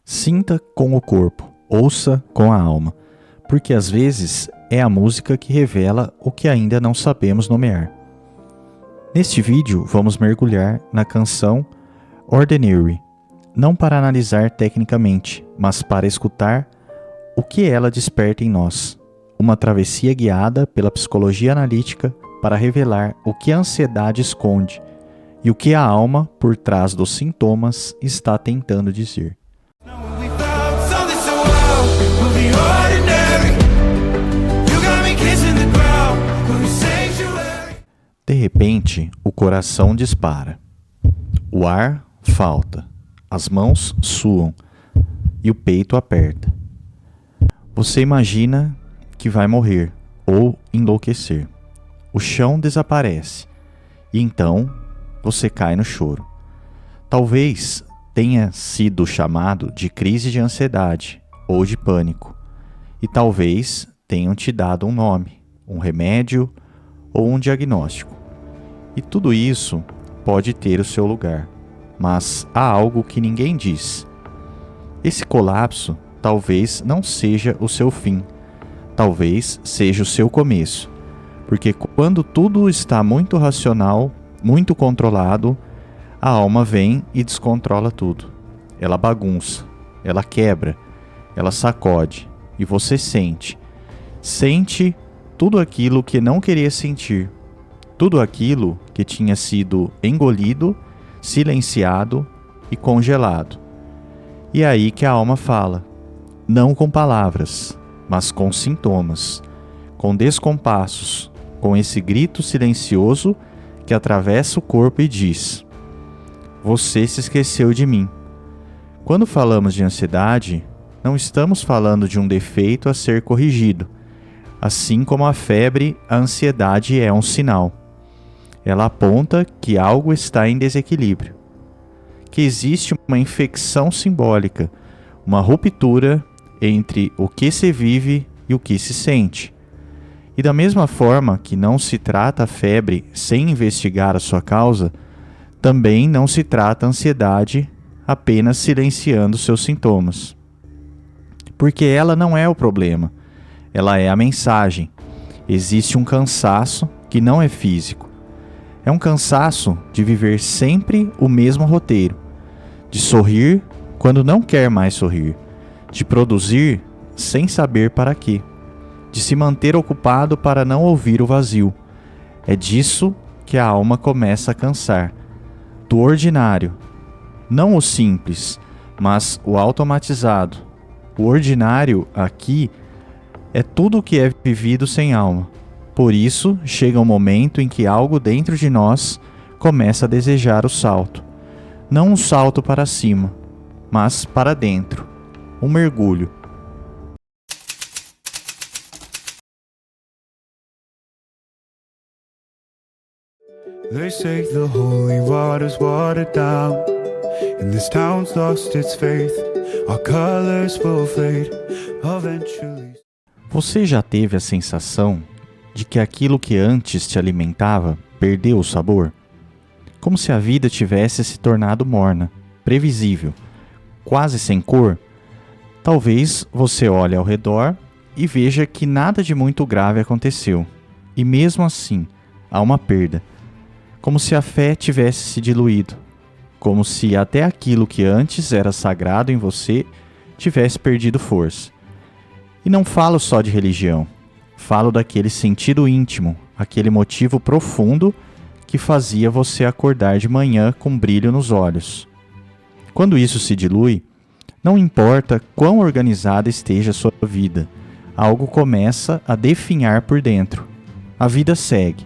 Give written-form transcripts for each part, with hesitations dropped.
Sinta com o corpo, ouça com a alma, porque às vezes é a música que revela o que ainda não sabemos nomear. Neste vídeo vamos mergulhar na canção Ordinary, não para analisar tecnicamente, mas para escutar o que ela desperta em nós. Uma travessia guiada pela psicologia analítica para revelar o que a ansiedade esconde e o que a alma, por trás dos sintomas, está tentando dizer. De repente, o coração dispara. O ar falta, as mãos suam e o peito aperta. Você imagina que vai morrer ou enlouquecer. O chão desaparece e então você cai no choro. Talvez tenha sido chamado de crise de ansiedade ou de pânico, e talvez tenham te dado um nome, um remédio ou um diagnóstico. E tudo isso pode ter o seu lugar, mas há algo que ninguém diz. Esse colapso talvez não seja o seu fim, talvez seja o seu começo, porque quando tudo está muito racional, muito controlado, a alma vem e descontrola tudo. Ela bagunça, ela quebra, ela sacode, e você sente tudo aquilo que não queria sentir, tudo aquilo que tinha sido engolido, silenciado e congelado. E é aí que a alma fala, não com palavras, mas com sintomas, com descompassos, com esse grito silencioso que atravessa o corpo e diz: você se esqueceu de mim. Quando falamos de ansiedade, não estamos falando de um defeito a ser corrigido. Assim como a febre, a ansiedade é um sinal. Ela aponta que algo está em desequilíbrio, que existe uma infecção simbólica, uma ruptura entre o que se vive e o que se sente. E da mesma forma que não se trata a febre sem investigar a sua causa, também não se trata a ansiedade apenas silenciando seus sintomas. Porque ela não é o problema, ela é a mensagem. Existe um cansaço que não é físico. É um cansaço de viver sempre o mesmo roteiro, de sorrir quando não quer mais sorrir, de produzir sem saber para quê, de se manter ocupado para não ouvir o vazio. É disso que a alma começa a cansar, do ordinário, não o simples, mas o automatizado. O ordinário aqui é tudo o que é vivido sem alma. Por isso, chega um momento em que algo dentro de nós começa a desejar o salto. Não um salto para cima, mas para dentro. Um mergulho. They say the holy water's watered down, and this town's lost its faith. Our colors will fade eventually. Você já teve a sensação de que aquilo que antes te alimentava perdeu o sabor? Como se a vida tivesse se tornado morna, previsível, quase sem cor? Talvez você olhe ao redor e veja que nada de muito grave aconteceu. E mesmo assim, há uma perda. Como se a fé tivesse se diluído. Como se até aquilo que antes era sagrado em você tivesse perdido força. E não falo só de religião. Falo daquele sentido íntimo, aquele motivo profundo que fazia você acordar de manhã com brilho nos olhos. Quando isso se dilui, não importa quão organizada esteja a sua vida, algo começa a definhar por dentro. A vida segue.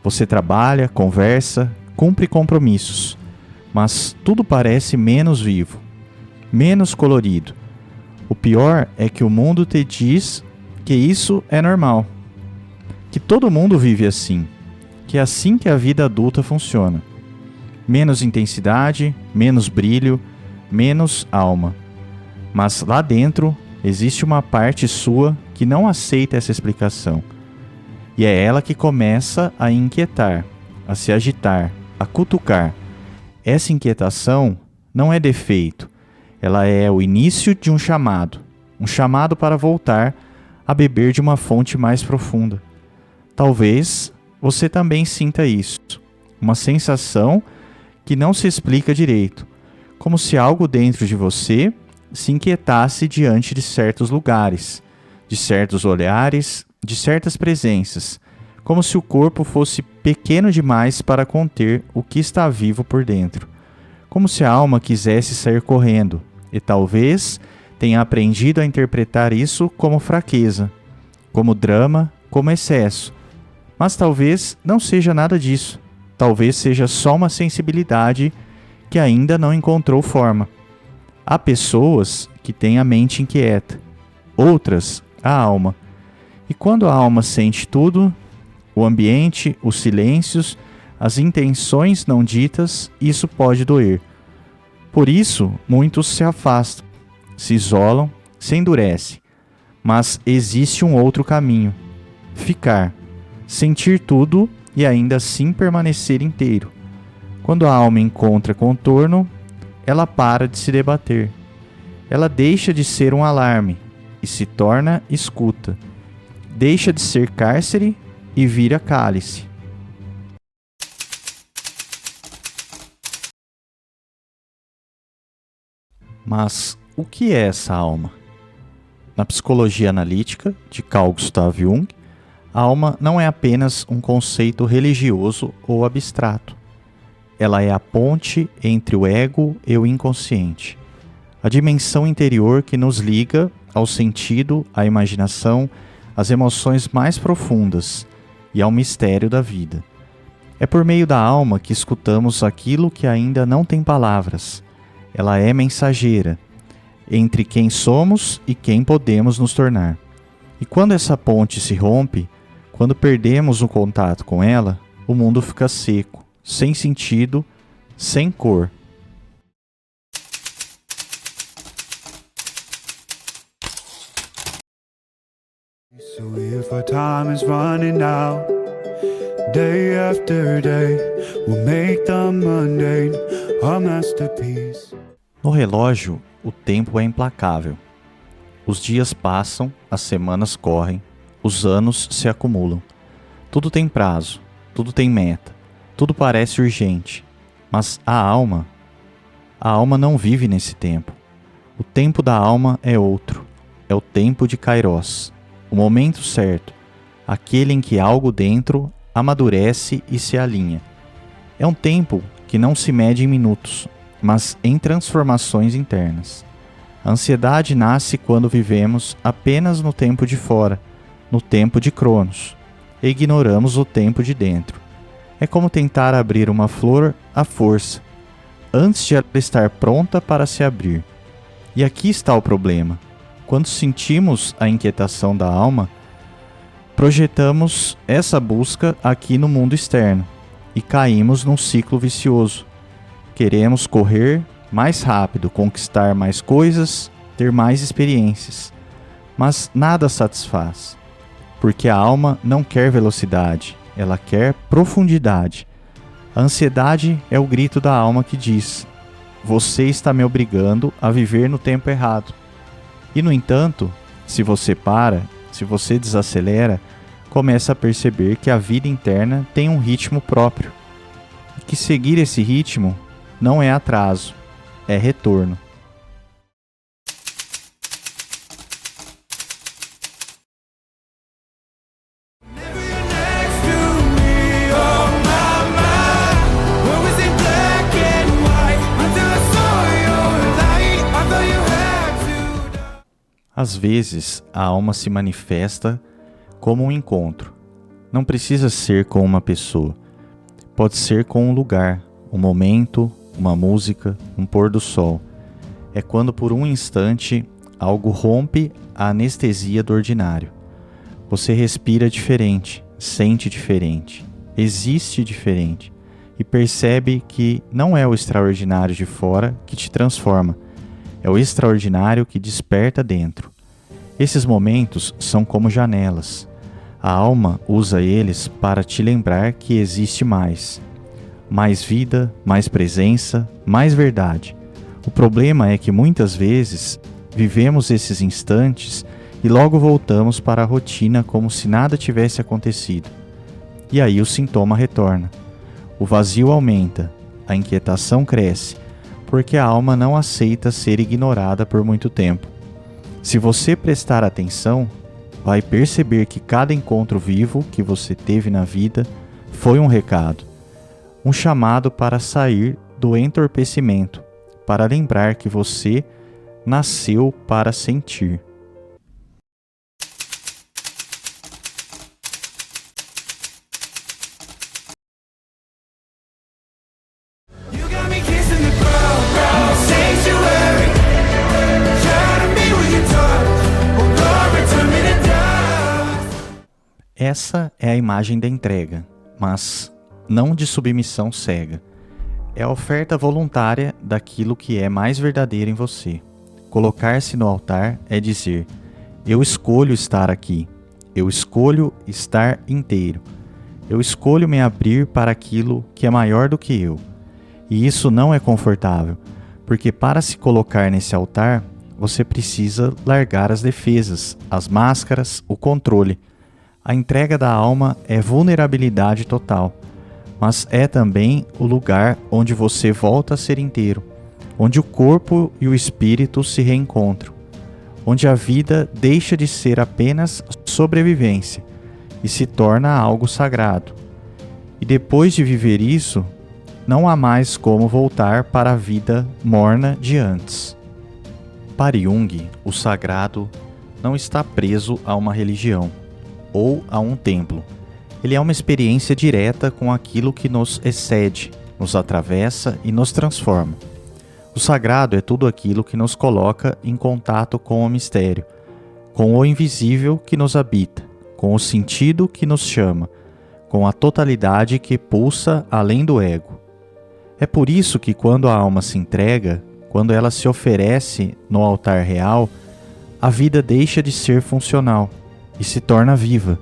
Você trabalha, conversa, cumpre compromissos, mas tudo parece menos vivo, menos colorido. O pior é que o mundo te diz que isso é normal, que todo mundo vive assim, que é assim que a vida adulta funciona. Menos intensidade, menos brilho, menos alma. Mas lá dentro existe uma parte sua que não aceita essa explicação. E é ela que começa a inquietar, a se agitar, a cutucar. Essa inquietação não é defeito, Ela é o início de um chamado para voltar a beber de uma fonte mais profunda. Talvez você também sinta isso, uma sensação que não se explica direito, como se algo dentro de você se inquietasse diante de certos lugares, de certos olhares, de certas presenças, como se o corpo fosse pequeno demais para conter o que está vivo por dentro, como se a alma quisesse sair correndo, e talvez tenha aprendido a interpretar isso como fraqueza, como drama, como excesso. Mas talvez não seja nada disso. Talvez seja só uma sensibilidade que ainda não encontrou forma. Há pessoas que têm a mente inquieta, outras a alma. E quando a alma sente tudo, o ambiente, os silêncios, as intenções não ditas, isso pode doer. Por isso, muitos se afastam, se isolam, se endurecem. Mas existe um outro caminho: ficar, sentir tudo e ainda assim permanecer inteiro. Quando a alma encontra contorno, ela para de se debater. Ela deixa de ser um alarme e se torna escuta. Deixa de ser cárcere e vira cálice. Mas o que é essa alma? Na psicologia analítica de Carl Gustav Jung, a alma não é apenas um conceito religioso ou abstrato. Ela é a ponte entre o ego e o inconsciente, a dimensão interior que nos liga ao sentido, à imaginação, às emoções mais profundas e ao mistério da vida. É por meio da alma que escutamos aquilo que ainda não tem palavras. Ela é mensageira entre quem somos e quem podemos nos tornar. E quando essa ponte se rompe, quando perdemos o contato com ela, o mundo fica seco, sem sentido, sem cor. So if our time is running out, day after day, we'll make the mundane a masterpiece. No relógio, o tempo é implacável. Os dias passam, as semanas correm, os anos se acumulam. Tudo tem prazo, tudo tem meta, tudo parece urgente. Mas a alma não vive nesse tempo. O tempo da alma é outro. É o tempo de Kairos, o momento certo, aquele em que algo dentro amadurece e se alinha. É um tempo que não se mede em minutos, mas em transformações internas. A ansiedade nasce quando vivemos apenas no tempo de fora, no tempo de Cronos, e ignoramos o tempo de dentro. É como tentar abrir uma flor à força, antes de ela estar pronta para se abrir. E aqui está o problema. Quando sentimos a inquietação da alma, projetamos essa busca aqui no mundo externo e caímos num ciclo vicioso. Queremos correr mais rápido, conquistar mais coisas, ter mais experiências. Mas nada satisfaz, porque a alma não quer velocidade, ela quer profundidade. A ansiedade é o grito da alma que diz: você está me obrigando a viver no tempo errado. E no entanto, se você para, se você desacelera, começa a perceber que a vida interna tem um ritmo próprio. E que seguir esse ritmo não é atraso, é retorno. Às vezes, a alma se manifesta como um encontro. Não precisa ser com uma pessoa. Pode ser com um lugar, um momento, uma música, um pôr do sol. É quando por um instante algo rompe a anestesia do ordinário. Você respira diferente, sente diferente, existe diferente e percebe que não é o extraordinário de fora que te transforma. É o extraordinário que desperta dentro. Esses momentos são como janelas. A alma usa eles para te lembrar que existe mais. Mais vida, mais presença, mais verdade. O problema é que muitas vezes vivemos esses instantes e logo voltamos para a rotina como se nada tivesse acontecido. E aí o sintoma retorna. O vazio aumenta, a inquietação cresce, porque a alma não aceita ser ignorada por muito tempo. Se você prestar atenção, vai perceber que cada encontro vivo que você teve na vida foi um recado, um chamado para sair do entorpecimento, para lembrar que você nasceu para sentir. You got me kissing the ground, sanctuary. Try to be with your touch. Oh Lord, return me to dust. Essa é a imagem da entrega, mas não de submissão cega. É a oferta voluntária daquilo que é mais verdadeiro em você. Colocar-se no altar é dizer: eu escolho estar aqui, eu escolho estar inteiro, eu escolho me abrir para aquilo que é maior do que eu. E isso não é confortável, porque para se colocar nesse altar, você precisa largar as defesas, as máscaras, o controle. A entrega da alma é vulnerabilidade total, mas é também o lugar onde você volta a ser inteiro, onde o corpo e o espírito se reencontram, onde a vida deixa de ser apenas sobrevivência e se torna algo sagrado. E depois de viver isso, não há mais como voltar para a vida morna de antes. Para Jung, o sagrado não está preso a uma religião ou a um templo. Ele é uma experiência direta com aquilo que nos excede, nos atravessa e nos transforma. O sagrado é tudo aquilo que nos coloca em contato com o mistério, com o invisível que nos habita, com o sentido que nos chama, com a totalidade que pulsa além do ego. É por isso que quando a alma se entrega, quando ela se oferece no altar real, a vida deixa de ser funcional e se torna viva.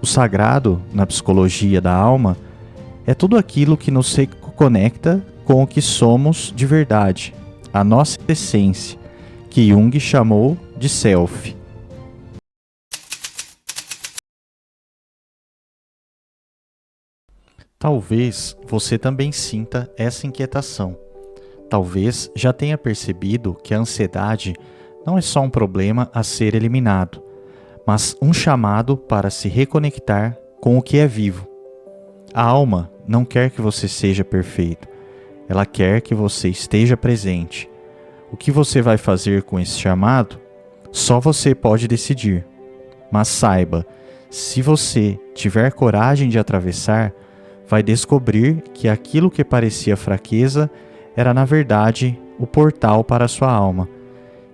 O sagrado, na psicologia da alma, é tudo aquilo que nos reconecta com o que somos de verdade, a nossa essência, que Jung chamou de self. Talvez você também sinta essa inquietação. Talvez já tenha percebido que a ansiedade não é só um problema a ser eliminado, mas um chamado para se reconectar com o que é vivo. A alma não quer que você seja perfeito, ela quer que você esteja presente. O que você vai fazer com esse chamado, só você pode decidir. Mas saiba, se você tiver coragem de atravessar, vai descobrir que aquilo que parecia fraqueza era na verdade o portal para a sua alma.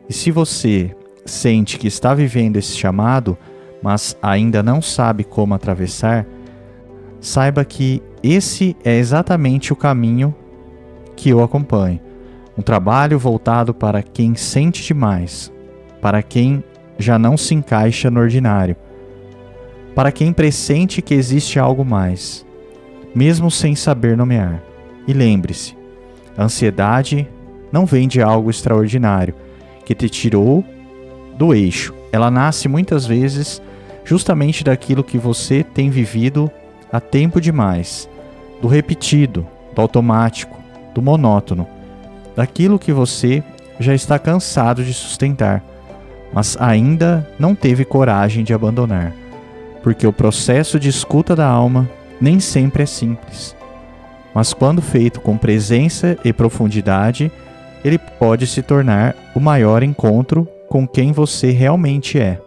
E se você sente que está vivendo esse chamado, mas ainda não sabe como atravessar, saiba que esse é exatamente o caminho que eu acompanho. Um trabalho voltado para quem sente demais, para quem já não se encaixa no ordinário, para quem pressente que existe algo mais, mesmo sem saber nomear. E lembre-se, a ansiedade não vem de algo extraordinário que te tirou do eixo. Ela nasce muitas vezes justamente daquilo que você tem vivido há tempo demais, do repetido, do automático, do monótono, daquilo que você já está cansado de sustentar, mas ainda não teve coragem de abandonar, porque o processo de escuta da alma nem sempre é simples, mas quando feito com presença e profundidade, ele pode se tornar o maior encontro com quem você realmente é.